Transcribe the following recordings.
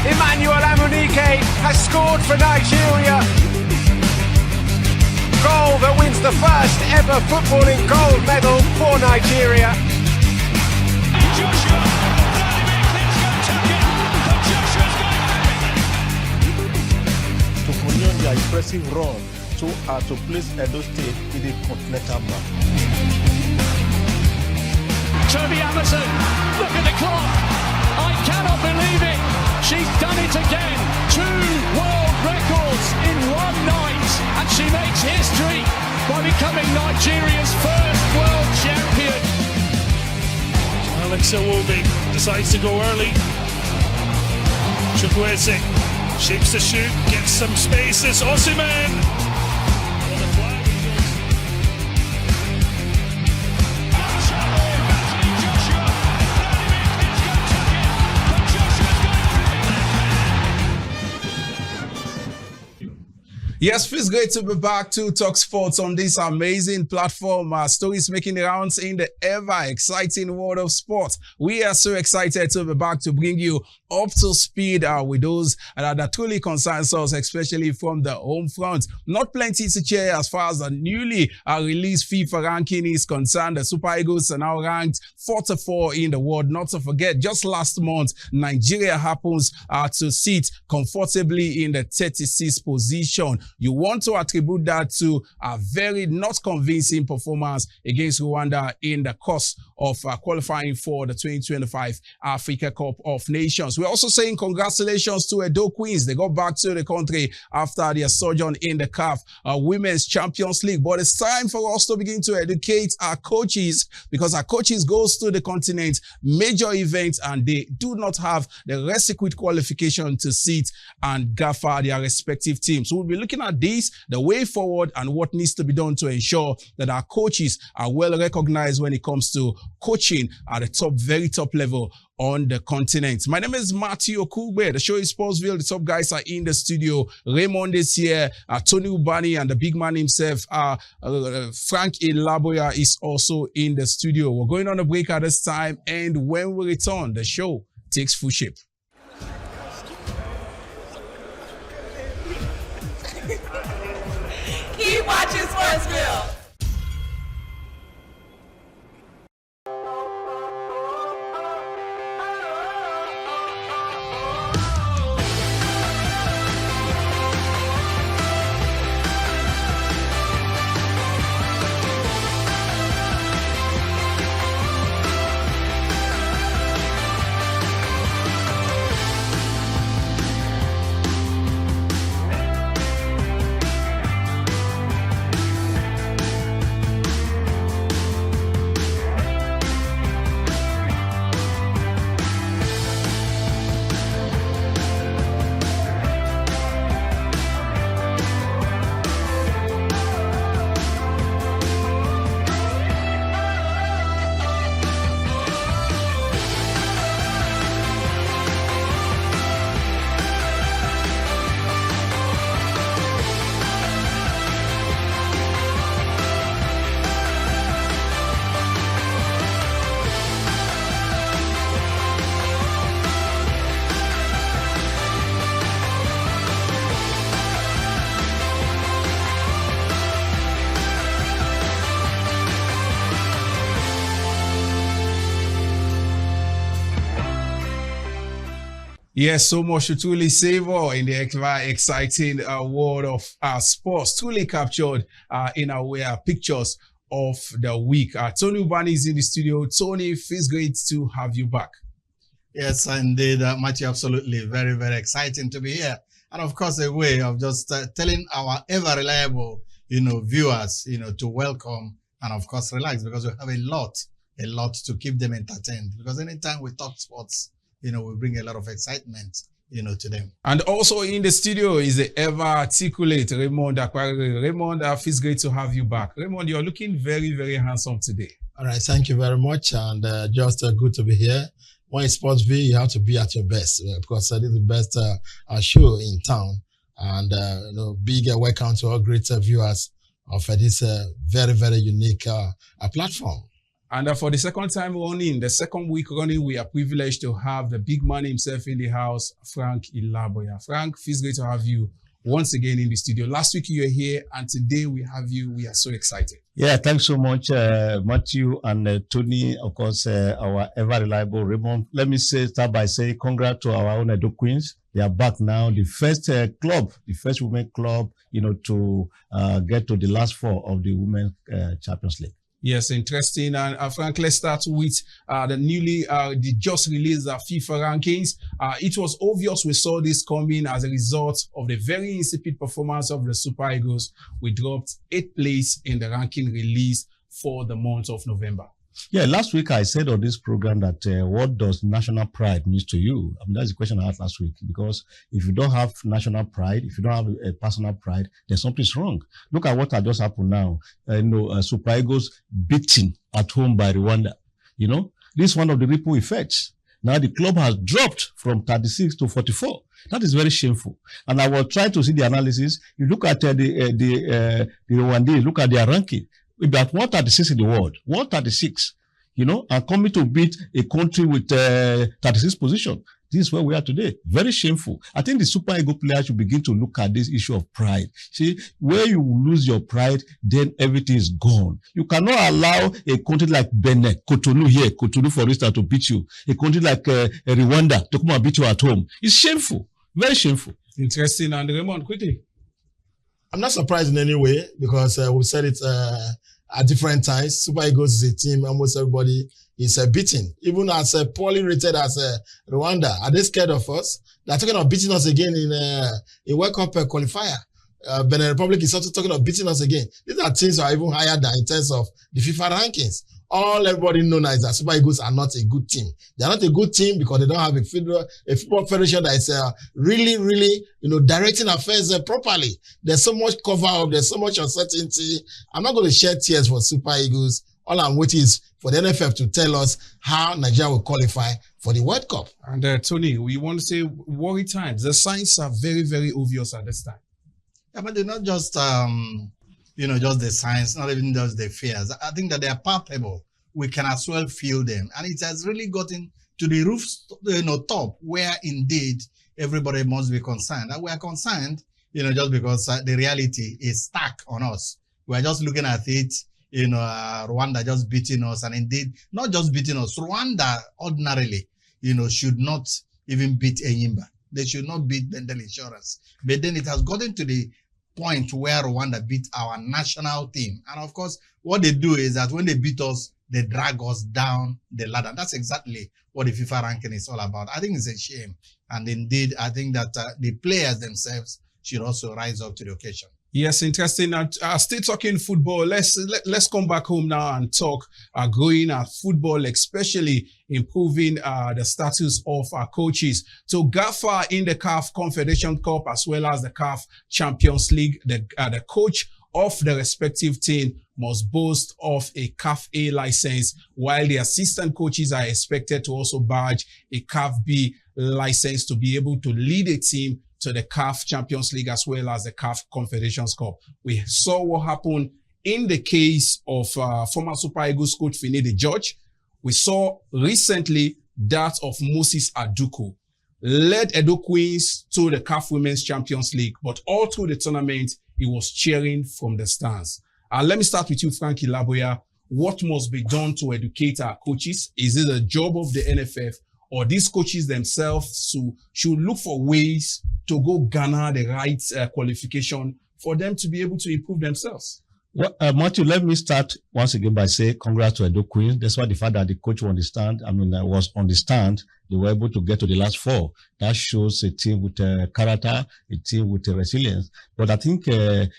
Emmanuel Amunike has scored for Nigeria. Goal that wins the first ever footballing gold medal for Nigeria. To continue their impressive run to place Edo State in the continental map. Toby Amazon, look at the clock. I cannot believe it. She's done it again. 2 world records in one night. And she makes history by becoming Nigeria's first world champion. Alex Iwobi decides to go early. Chukwueze shapes the shoot, gets some spaces. Osimhen. Yes, feels great to be back to Talk Sports on this amazing platform. Stories making the rounds in the ever exciting world of sports. We are so excited to be back to bring you up to speed with those that truly concerns us, especially from the home front. Not plenty to share as far as the newly released FIFA ranking is concerned. The Super Eagles are now ranked 44 in the world. Not to forget, just last month, Nigeria happens to sit comfortably in the 36th position. You want to attribute that to a very not convincing performance against Rwanda in the course of qualifying for the 2025 Africa Cup of Nations. We're also saying congratulations to Edo Queens. They got back to the country after their sojourn in the CAF Women's Champions League. But it's time for us to begin to educate our coaches, because our coaches goes to the continent, major events, and they do not have the requisite qualification to sit and gaffer their respective teams. So we'll be looking at this, the way forward, and what needs to be done to ensure that our coaches are well recognized when it comes to coaching at the top, very top level on the continent. My name is Matthew Okugbe. The show is Sportsville. The top guys are in the studio. Raymond is here. Tony Ubani and the big man himself, Frank Ilaboya, is also in the studio. We're going on a break at this time, and when we return, the show takes full shape. Keep watching Sportsville. Yes, so much to truly savor in the exciting world of sports, truly captured in our pictures of the week. Tony Ubani is in the studio. Tony, feels great to have you back. Yes, indeed, Matthew, absolutely. Very, very exciting to be here. And of course, a way of just telling our ever reliable, viewers, to welcome and of course relax, because we have a lot to keep them entertained. Because anytime we talk sports, we bring a lot of excitement, to them. And also in the studio is the ever articulate Raymond Aquari. Raymond, feels great to have you back. Raymond, you're looking very, very handsome today. All right, thank you very much, and just good to be here. When it's Sportsville, you have to be at your best, because this is the best show in town. And big welcome to all great viewers of this very, very unique platform. And for the second time running, the second week running, we are privileged to have the big man himself in the house, Frank Ilaboya. Frank, feels great to have you once again in the studio. Last week you were here, and today we have you. We are so excited. Yeah, thanks so much, Matthew and Tony, of course, our ever-reliable Raymond. Let me start by saying congrats to our own Edo Queens. They are back now, the first club, the first women club, to get to the last four of the Women's Champions League. Yes, interesting. And Frank, let's start with the just released FIFA rankings. It was obvious we saw this coming as a result of the very insipid performance of the Super Eagles. We dropped 8th place in the ranking release for the month of November. Yeah, last week I said on this program that what does national pride mean to you? I mean, that's the question I asked last week, because if you don't have national pride, if you don't have a personal pride, then something's wrong. Look at what had just happened now. Super Eagles beaten at home by Rwanda. This is one of the ripple effects. Now the club has dropped from 36 to 44. That is very shameful. And I will try to see the analysis. You look at the Rwandese, look at their ranking. About 136 in the world, 136, and coming to beat a country with 36 position. This is where we are today. Very shameful. I think the Super Eagle players should begin to look at this issue of pride. See, where you lose your pride, then everything is gone. You cannot allow a country like Benin, Cotonou for instance, to beat you. A country like Rwanda to come and beat you at home. It's shameful. Very shameful. Interesting. And Raymond, quickly. I'm not surprised in any way, because we said it at different times. Super Eagles is a team almost everybody is beating. Even as poorly rated as Rwanda. Are they scared of us? They're talking of beating us again in a World Cup qualifier. Benin Republic is also talking of beating us again. These are teams that are even higher than in terms of the FIFA rankings. All everybody knows is that Super Eagles are not a good team. They are not a good team because they don't have a football federation that is really, directing affairs properly. There's so much cover up. There's so much uncertainty. I'm not going to shed tears for Super Eagles. All I'm waiting is for the NFF to tell us how Nigeria will qualify for the World Cup. And Tony, we want to say worry times. The signs are very, very obvious at this time. Yeah, but they're not just, just the signs, not even just the fears. I think that they are palpable. We can as well feel them. And it has really gotten to the roof, top, where indeed everybody must be concerned. And we are concerned, just because the reality is stuck on us. We are just looking at it, Rwanda just beating us. And indeed, not just beating us. Rwanda ordinarily, should not even beat Enyimba. They should not beat Bendel Insurance. But then it has gotten to the point where Rwanda beat our national team. And of course, what they do is that when they beat us, they drag us down the ladder. That's exactly what the FIFA ranking is all about. I think it's a shame. And indeed, I think that the players themselves should also rise up to the occasion. Yes, interesting. And still talking football. Let's come back home now and talk growing our football, especially improving the status of our coaches. So GAFA in the CAF Confederation Cup as well as the CAF Champions League, the coach of the respective team must boast of a CAF A license, while the assistant coaches are expected to also badge a CAF B license to be able to lead a team to the CAF Champions League as well as the CAF Confederations Cup. We saw what happened in the case of former Super Eagles coach Finidi George. We saw recently that of Moses Aduku, led Edo Queens to the CAF Women's Champions League, but all through the tournament, he was cheering from the stands. Let me start with you, Frank Ilaboya. What must be done to educate our coaches? Is it a job of the NFF, or these coaches themselves should look for ways to go garner the right qualification for them to be able to improve themselves? Well, Matthew, let me start once again by saying congrats to Edo Queens. That's why the fact that the coach was on the stand, they were able to get to the last four. That shows a team with character, a team with resilience. But I think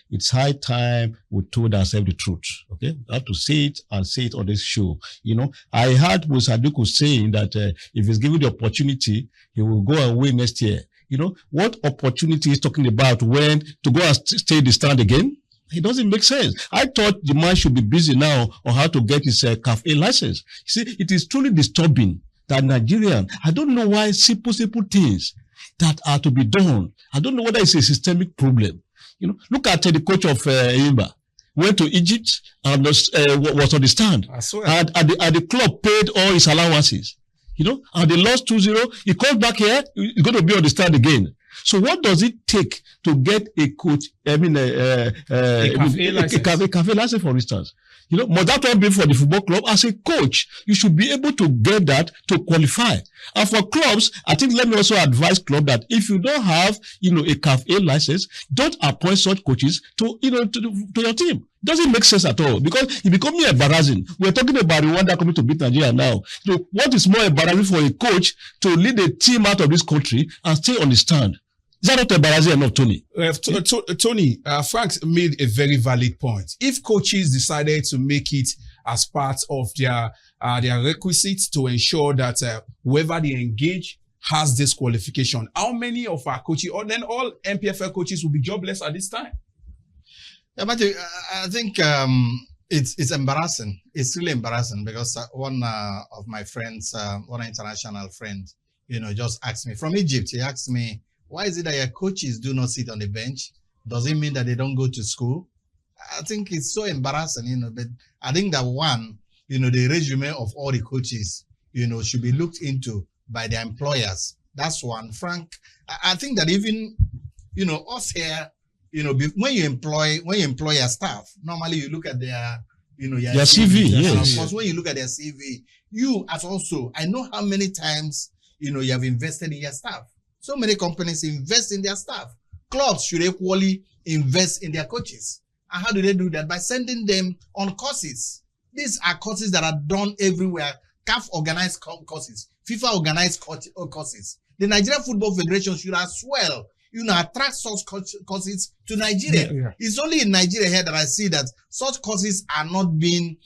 it's high time we told ourselves the truth. Okay, we have to say it and say it on this show. I heard Moses Aduku saying that if he's given the opportunity, he will go and win next year. What opportunity is talking about when to go and stay the stand again? It doesn't make sense. I thought the man should be busy now on how to get his CAF A license. You see, it is truly disturbing that Nigerian, I don't know why simple things that are to be done. I don't know whether it's a systemic problem. Look at the coach of Enyimba. went to Egypt and was on the stand. I swear. And the club paid all his allowances. You know, and they lost 2-0. He comes back here, he's going to be on the stand again. So what does it take to get a coach, a cafe license, for instance? You know, must that one be for the football club? As a coach, you should be able to get that to qualify. And for clubs, I think let me also advise club that if you don't have, a cafe license, don't appoint such coaches to your team. Doesn't make sense at all, because it becomes embarrassing. We're talking about Rwanda coming to beat Nigeria now. What is more embarrassing for a coach to lead a team out of this country and stay on the stand? Is that not embarrassing enough, Tony? Tony, Frank made a very valid point. If coaches decided to make it as part of their requisites to ensure that whoever they engage has this qualification, how many of our coaches, or then all MPFL coaches, will be jobless at this time? Yeah, but I think it's embarrassing. It's really embarrassing, because one of my friends, one international friend, just asked me from Egypt. He asked me, why is it that your coaches do not sit on the bench? Does it mean that they don't go to school? I think it's so embarrassing, but I think that one, the resume of all the coaches, should be looked into by their employers. That's one. Frank, I think that even, us here, when you employ your staff, normally you look at their, your CV. Yes. And of course, when you look at their CV, you as also, I know how many times, you have invested in your staff. So many companies invest in their staff. Clubs should equally invest in their coaches. And how do they do that? By sending them on courses. These are courses that are done everywhere. CAF organized courses, FIFA organized courses. The Nigerian Football Federation should as well, attract such courses to Nigeria. Yeah. It's only in Nigeria here that I see that such courses are not being,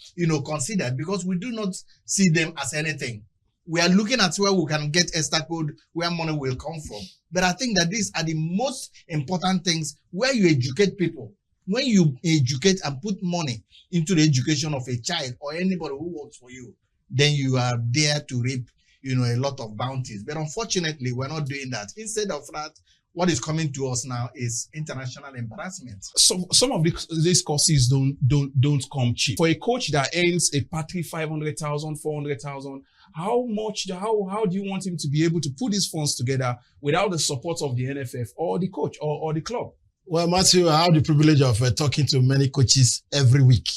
considered, because we do not see them as anything. We are looking at where we can get extra code, where money will come from. But I think that these are the most important things, where you educate people. When you educate and put money into the education of a child or anybody who works for you, then you are there to reap, a lot of bounties. But unfortunately, we're not doing that. Instead of that, what is coming to us now is international embarrassment. Some of these courses don't come cheap. For a coach that earns a patry 500,000, 400,000, how do you want him to be able to put these funds together without the support of the NFF or the coach or the club? Well, Matthew, I have the privilege of talking to many coaches every week.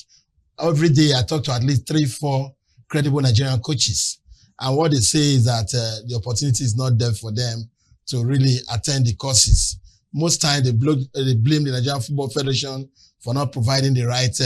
Every day, I talk to at least 3-4 credible Nigerian coaches. And what they say is that the opportunity is not there for them to really attend the courses. Most times they blame the Nigerian Football Federation for not providing the right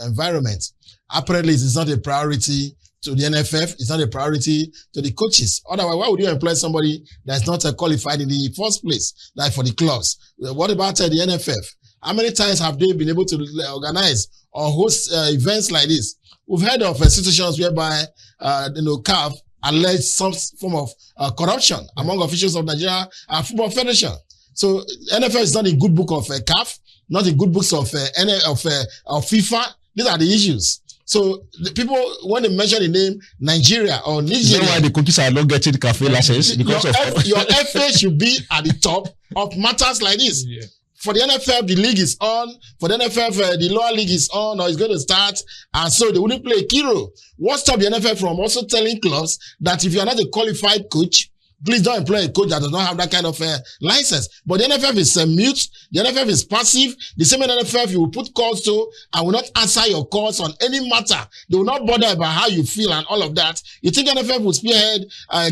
environment. Apparently, it's not a priority to the NFF. It's not a priority to the coaches. Otherwise, why would you employ somebody that's not qualified in the first place, like for the clubs? What about the NFF? How many times have they been able to organize or host events like this? We've heard of situations whereby CAF alleged some form of corruption among officials of Nigeria Football Federation. So NFL is not in good book of CAF, not in good books of FIFA. These are the issues. So the people, when they mention the name Nigeria or Nigeria, why the coaches are not getting cafe license? Because your FA should be at the top of matters like this. Yeah. For the NFL, the league is on. For the NFL, the lower league is on or is going to start. And so they wouldn't play a key role. What stopped the NFL from also telling clubs that if you are not a qualified coach, please don't employ a coach that does not have that kind of license. But the NFF is mute. The NFF is passive. The same NFF you will put calls to and will not answer your calls on any matter. They will not bother about how you feel and all of that. You think NFF will spearhead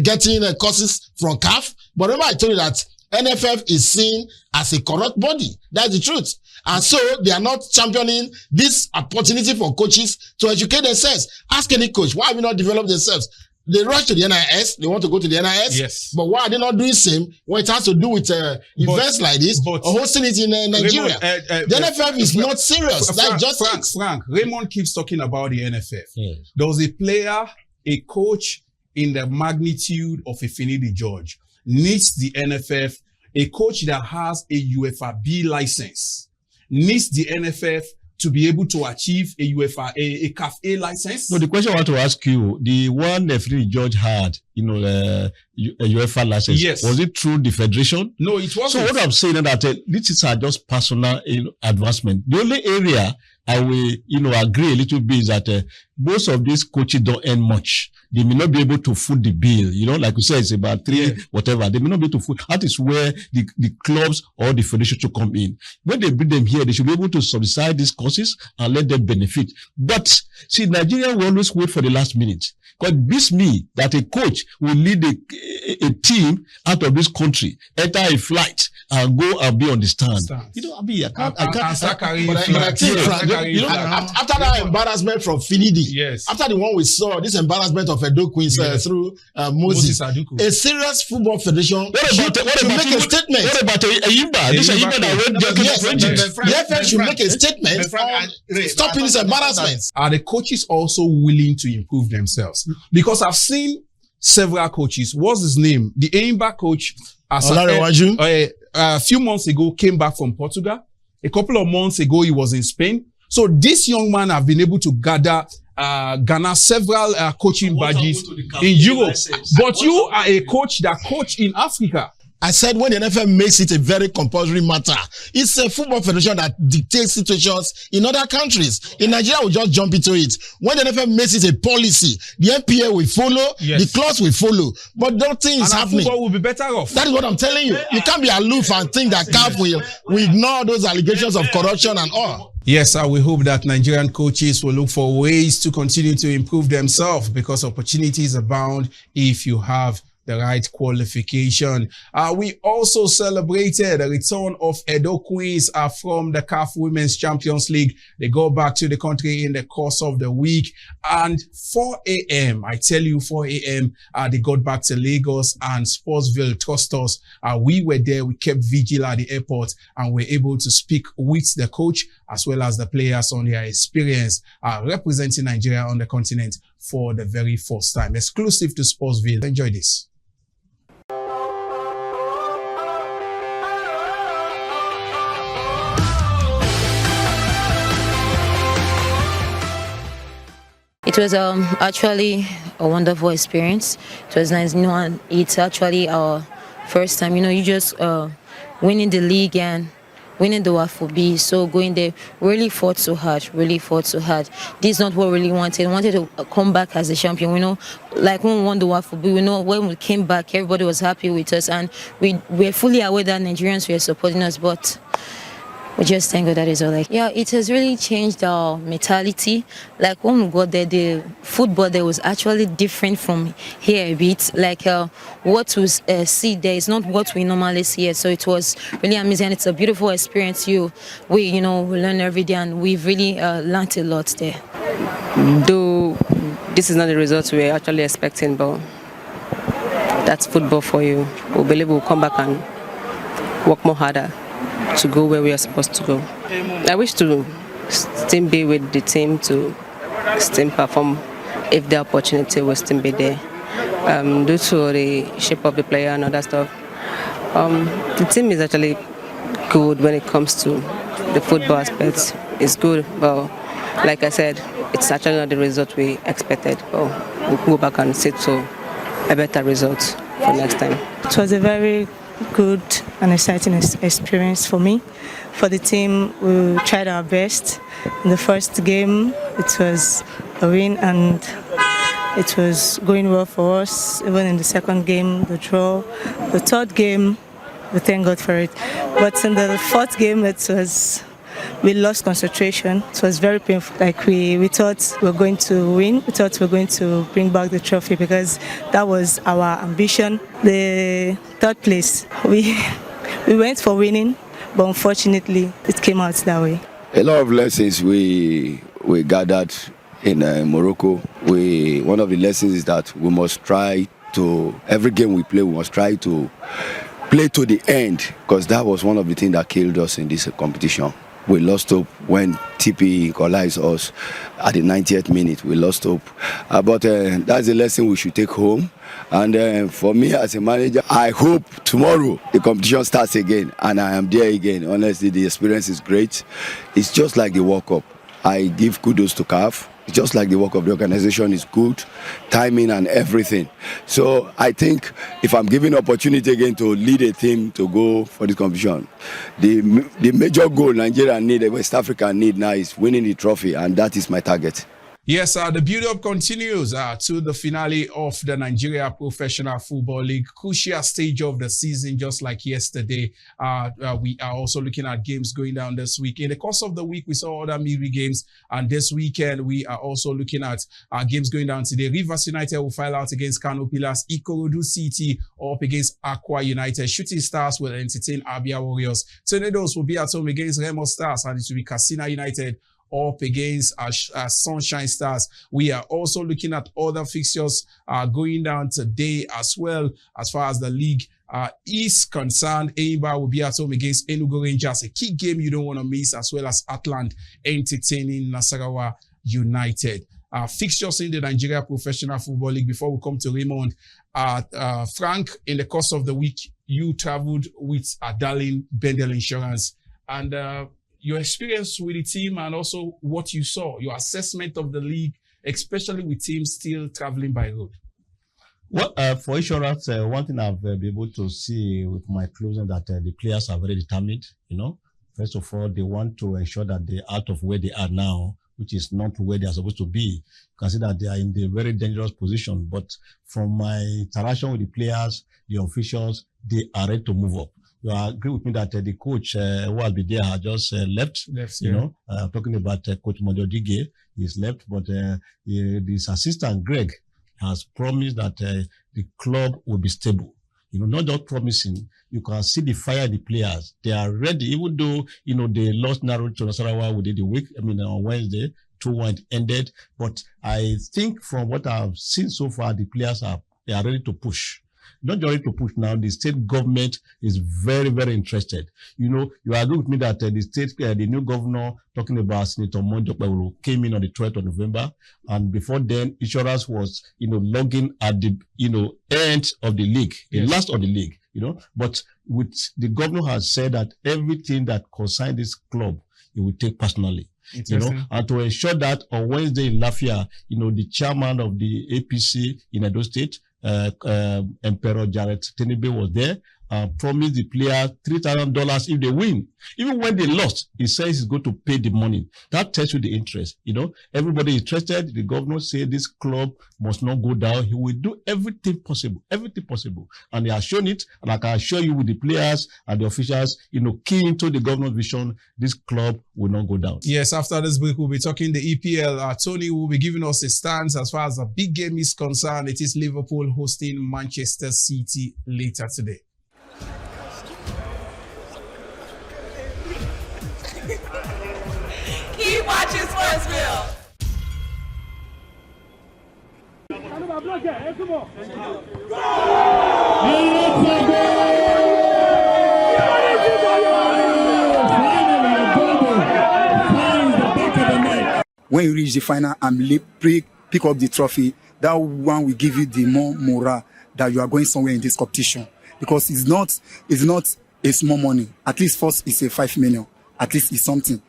getting courses from CAF? But remember I told you that NFF is seen as a corrupt body. That's the truth. And so they are not championing this opportunity for coaches to educate themselves. Ask any coach, why have you not developed themselves? They rush to the NIS. They want to go to the NIS. Yes. But why are they not doing the same when it has to do with events like this or hosting it in Nigeria? The NFF is not serious. That's just Frank, Raymond keeps talking about the NFF. Yes. There was a player, a coach in the magnitude of a Finidi George needs the NFF. A coach that has a UEFA B license needs the NFF to be able to achieve a CAF A license? No, the question I want to ask you, the one Finidi George had, a UEFA license, yes. Was it through the federation? No, it wasn't. So what I'm saying is that these are just personal advancement. The only area I will, agree a little bit is that most of these coaches don't earn much. They may not be able to foot the bill. Like we said, it's about three, whatever. They may not be able to foot. That is where the clubs or the federation should come in. When they bring them here, they should be able to subsidize these courses and let them benefit. But see, Nigeria will always wait for the last minute. Because it beats me that a coach will lead a team out of this country, enter a flight, and go and be on the stand. After that embarrassment from Finidi, after the one we saw, this embarrassment of Edo Queens through Moses, a serious football federation should make a statement. What about Ayimba? This Ayimba that went the FA should make a statement on stopping this embarrassment. Are the coaches also willing to improve themselves? Because I've seen several coaches. What's his name? The Ayimba coach, a few months ago, came back from Portugal. A couple of months ago, he was in Spain. So this young man have been able to garner several coaching badges in Europe. But you are a coach that coach in Africa. I said when the NFL makes it a very compulsory matter, it's a football federation that dictates situations in other countries. In Nigeria, we just jump into it. When the NFL makes it a policy, the NPA will follow, the clubs will follow. But nothing is happening. Football will be better off. That is what I'm telling you. You can't be aloof and think that CAF will ignore those allegations of corruption and all. Yes, we hope that Nigerian coaches will look for ways to continue to improve themselves because opportunities abound if you have the right qualification. We also celebrated the return of Edo Queens from the CAF Women's Champions League. They go back to the country in the course of the week. And 4 a.m., I tell you 4 a.m., they got back to Lagos and Sportsville trust us. We were there. We kept vigil at the airport and were able to speak with the coach as well as the players on their experience representing Nigeria on the continent for the very first time. Exclusive to Sportsville. Enjoy this. It was actually a wonderful experience. It was nice. It's actually our first time. You just winning the league and winning the WAFO B. So going there, really fought so hard. This is not what we really wanted. We wanted to come back as a champion. Like when we won the WAFO B, when we came back, everybody was happy with us. And we were fully aware that Nigerians were supporting us. But we just thank God that is all. It has really changed our mentality. Like when we got there, the football there was actually different from here a bit. Like what we see there is not what we normally see here. So it was really amazing. It's a beautiful experience. We learn every day, and we've really learned a lot there. Though this is not the results we're actually expecting, but that's football for you. We believe we'll come back and work more harder to go where we are supposed to go. I wish to still be with the team to still perform if the opportunity will still be there. Due to the shape of the player and other stuff, the team is actually good when it comes to the football aspects. It's good, but like I said, it's actually not the result we expected. But we'll go back and see to a better result for next time. It was a very good and exciting experience for me. For the team, we tried our best. In the first game, it was a win and it was going well for us. Even in the second game, the draw. The third game, we thank God for it. But in the fourth game, we lost concentration. It was very painful. Like we thought we were going to win. We thought we were going to bring back the trophy because that was our ambition. The third place, we went for winning, but unfortunately, it came out that way. A lot of lessons we gathered in Morocco. One of the lessons is that we must try to, every game we play, we must try to play to the end, because that was one of the things that killed us in this competition. We lost hope when TP equalized us at the 90th minute. We lost hope. But that's a lesson we should take home. And for me as a manager, I hope tomorrow the competition starts again and I am there again. Honestly, the experience is great. It's just like the World Cup. I give kudos to CAF. just like the work of the organization is good, timing and everything. So I think if I'm given opportunity again to lead a team to go for this competition, the major goal Nigeria need, West Africa need now is winning the trophy, and that is my target. Yes, the build-up continues to the finale of the Nigeria Professional Football League. Crucial stage of the season, just like yesterday. We are also looking at games going down this week. In the course of the week, we saw other midweek games. And this weekend, we are also looking at games going down today. Rivers United will file out against Kano Pillars. Ikorodu City up against Aqua United. Shooting Stars will entertain Abia Warriors. Tornadoes will be at home against Remo Stars. And it will be Katsina United up against Sunshine Stars. We are also looking at other fixtures going down today as well. As far as the league is concerned, Eimba will be at home against Enugu Rangers, a key game you don't want to miss, as well as Atlant entertaining Nasarawa United. Fixtures in the Nigeria Professional Football League before we come to Raymond. Frank, in the course of the week, you traveled with Darling Bendel Insurance, and your experience with the team and also what you saw, your assessment of the league, especially with teams still traveling by road. Well, for insurance, one thing I've been able to see with my closing that the players are very determined. First of all, they want to ensure that they're out of where they are now, which is not where they are supposed to be. You can see that they are in the very dangerous position. But from my interaction with the players, the officials, they are ready to move up. You agree with me that the coach who has been there has just left. Talking about Coach Mododige, he's left, but his assistant Greg has promised that the club will be stable. Not just promising. You can see the fire in the players. They are ready, even though they lost narrow to Nasarawa within the week. On Wednesday, 2-1 ended. But I think from what I've seen so far, the players they are ready to push. Not just ready to push now. The state government is very, very interested. You agree with me that the new governor, talking about Senator Monjokpewolo, came in on the 12th of November. And before then, insurance was, logging at the, end of the league, the last of the league, But with the governor has said that everything that concerns this club, he will take personally. And to ensure that on Wednesday in Lafia, the chairman of the APC in Edo State, Emperor Jared Tenebe was there, promised the players $3,000 if they win. Even when they lost, he says he's going to pay the money. That tells you the interest. Everybody is interested. The governor said this club must not go down. He will do everything possible, and he has shown it. And I can assure you, with the players and the officials, key into the governor's vision, this club will not go down. Yes, after this break, we'll be talking the EPL. Tony will be giving us a stance as far as the big game is concerned. It is Liverpool hosting Manchester City later today. Keep watching Sportsville. When you reach the final and pick up the trophy, that one will give you the more morale that you are going somewhere in this competition. Because it's not a small money. At least first it's a 5 million. At least it's something.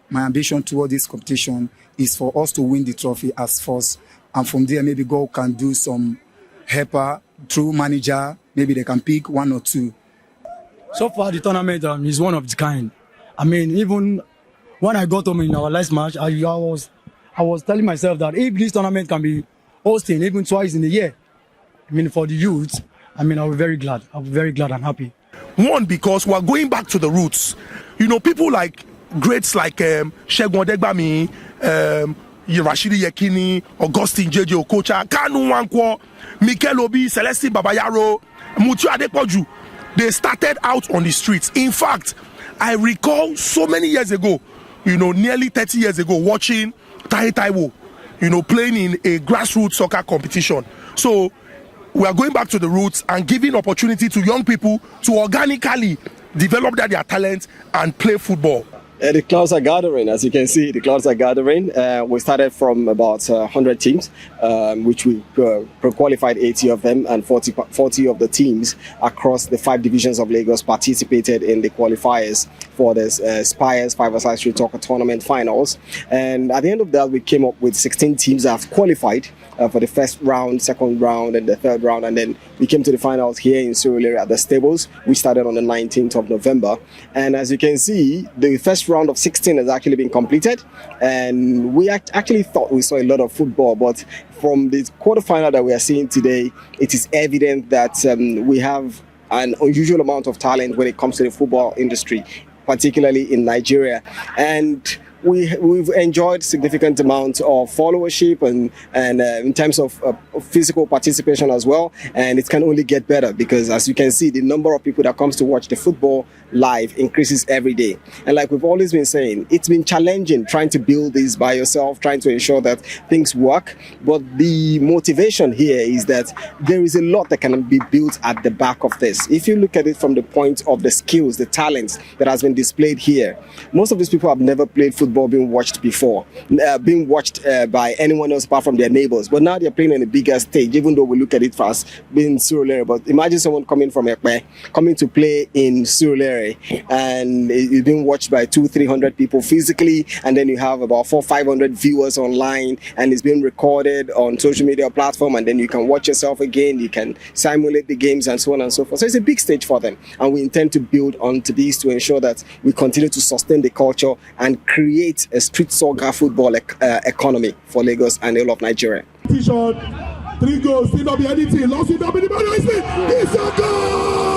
My ambition toward this competition is for us to win the trophy as first. And from there, maybe God can do some helper through manager. Maybe they can pick 1 or 2. So far, the tournament is one of its kind. Even when I got home in our last match, I was telling myself that if this tournament can be hosting even twice in a year, for the youth, I'll be very glad. I'll be very glad and happy. One, because we're going back to the roots. People like greats like Shegun Odegbami, Rashidi Yekini, Augustine J.J. Okocha, Kanu Nwankwo, Mikel Obi, Celestine Babayaro, Mutu Adepoju. They started out on the streets. In fact, I recall so many years ago, nearly 30 years ago, watching Tai Taiwo, playing in a grassroots soccer competition. So we are going back to the roots and giving opportunity to young people to organically develop their talent and play football. The clouds are gathering, as you can see. The clouds are gathering. We started from about 100 teams, which we qualified 80 of them, and 40 of the teams across the 5 divisions of Lagos participated in the qualifiers. for the Spires 5-a-side street soccer tournament finals. And at the end of that, we came up with 16 teams that have qualified for the first round, second round, and the third round. And then we came to the finals here in Surulere at the Stables. We started on the 19th of November. And as you can see, the first round of 16 has actually been completed. And we actually thought we saw a lot of football, but from the quarterfinal that we are seeing today, it is evident that we have an unusual amount of talent when it comes to the football industry, particularly in Nigeria. And we've enjoyed significant amounts of followership and in terms of physical participation as well. And it can only get better because, as you can see, the number of people that comes to watch the football live increases every day. And like we've always been saying, it's been challenging trying to build this by yourself, trying to ensure that things work. But the motivation here is that there is a lot that can be built at the back of this. If you look at it from the point of the skills, the talents that has been displayed here, most of these people have never played football being watched before, being watched by anyone else apart from their neighbors. But now they're playing on a bigger stage, even though we look at it as being Surulere. But imagine someone coming from Ekpe, coming to play in Surulere, and it's being watched by 200-300 people physically, and then you have about 400-500 viewers online, and it's being recorded on social media platform, and then you can watch yourself again, you can simulate the games and so on and so forth. So it's a big stage for them, and we intend to build onto this to ensure that we continue to sustain the culture and create a street soccer football economy for Lagos and all of Nigeria. T-shirt, 3 goals, still not be anything, lost it up in the ball, it's a goal!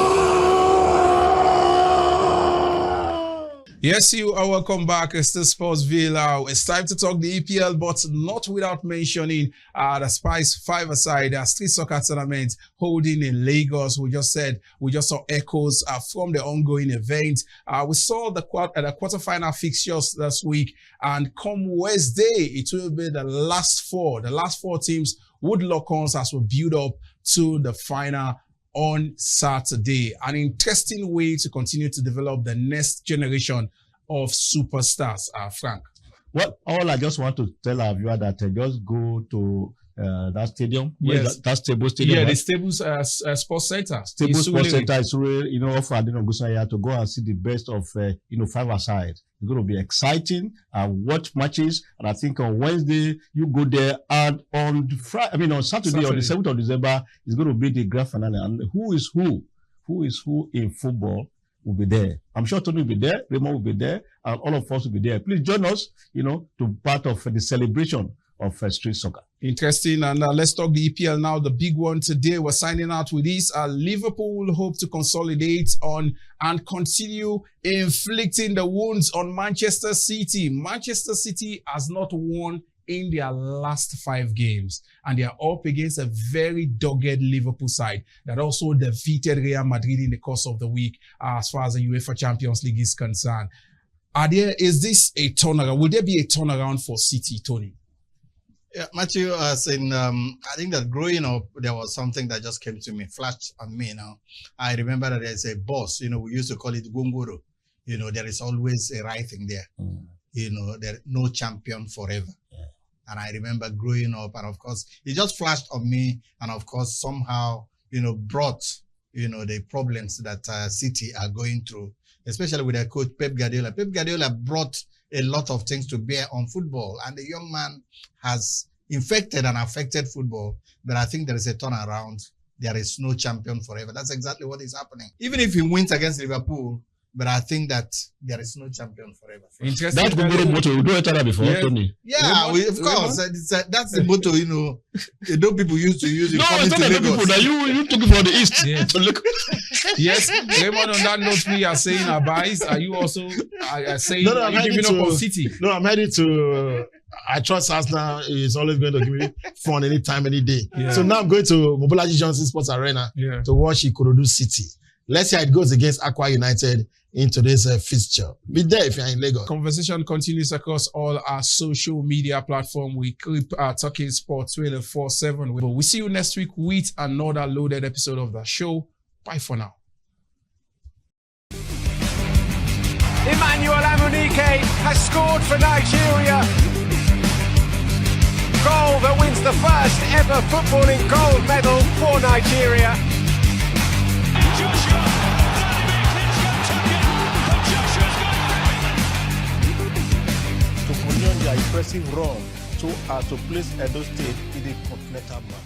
Yes, you are welcome back. It's the Sportsville. It's time to talk the EPL, but not without mentioning the Spice 5-a-side street soccer tournament holding in Lagos. We just saw echoes from the ongoing event. We saw the quarterfinal fixtures this week, and come Wednesday, it will be the last four. The last 4 teams would lock arms as we build up to the final on Saturday. An interesting way to continue to develop the next generation of superstars. Frank. Well, all I just want to tell our viewer that just go to that stadium. Yes. That Stable Stadium. Yeah, right? the Stables Sports Center. Stable Sports Center is really, off Adino Gusaya to go and see the best of, 5-a-side. It's going to be exciting and watch matches. And I think on Wednesday, you go there. And on Saturday, on the 7th of December, it's going to be the grand finale. And who is who in football will be there. I'm sure Tony will be there, Raymond will be there, and all of us will be there. Please join us, to part of the celebration of street soccer. Interesting. And let's talk the EPL now. The big one today, we're signing out with this. Liverpool will hope to consolidate on and continue inflicting the wounds on Manchester City. Manchester City has not won in their last 5 games, and they are up against a very dogged Liverpool side that also defeated Real Madrid in the course of the week as far as the UEFA Champions League is concerned. Is this a turnaround? Will there be a turnaround for City, Tony? Yeah, Matthew, I think that growing up, there was something that just came to me, flashed on me now. I remember that there's a boss, we used to call it Gunguru. There is always a right thing there. There no champion forever. Yeah. And I remember growing up, and of course, it just flashed on me, and of course, somehow, brought, the problems that City are going through, especially with their coach, Pep Guardiola. Pep Guardiola brought a lot of things to bear on football, and the young man has infected and affected football, but I think there is a turnaround. There is no champion forever. That's exactly what is happening. Even if he wins against Liverpool, but I think that there is no champion forever. Interesting. That's the motto. We do it before, yeah. Tony. Yeah, of course. That's the motto, people used to use it. No, it's not the people that you took it for the East. Yes. To look. Yes, Raymond, on that note, we are saying advice. Are you also saying giving up on City? No, I'm headed to... I trust Arsenal is always going to give me fun anytime, any day. Yeah. So now I'm going to Mobolaji Johnson Sports Arena to watch Ikorodu City. Let's see how it goes against Aqua United in today's fixture. Be there if you're in Lagos. Conversation continues across all our social media platforms. We keep talking sports 24/7. We'll see you next week with another loaded episode of the show. Bye for now. Emmanuel Amunike has scored for Nigeria. Goal that wins the first ever footballing gold medal for Nigeria. Joshua, Vladimir Klitschko took it, but Joshua's got impressive run to place Edo State in the continental map.